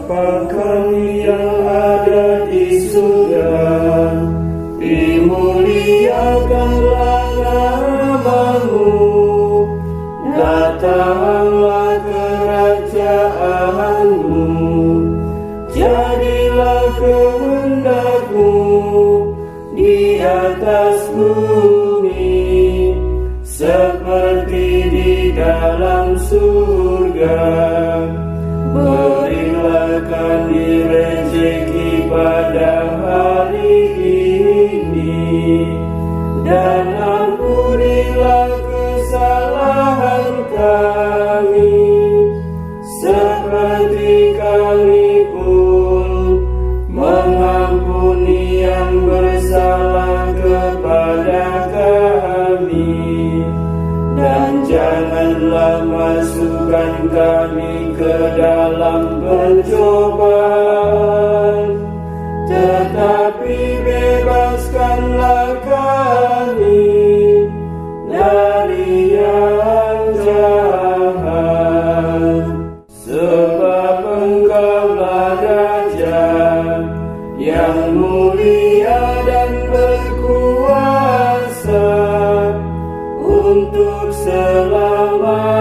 Bapa kami yang ada di surga, dimuliakanlah nama-Mu, datanglah kerajaan-Mu, jadilah kehendak-Mu di atas bumi seperti di dalam surga. Berilah kami rezeki pada hari ini, dan ampunilah kesalahan kami, seperti kami pun mengampuni yang bersalah kepada kami. Dan janganlah masukkan kami ke dalam pencobaan, tetapi bebaskanlah kami dari yang jahat. Sebab Engkaulah Raja yang mulia dan berkuasa untuk selama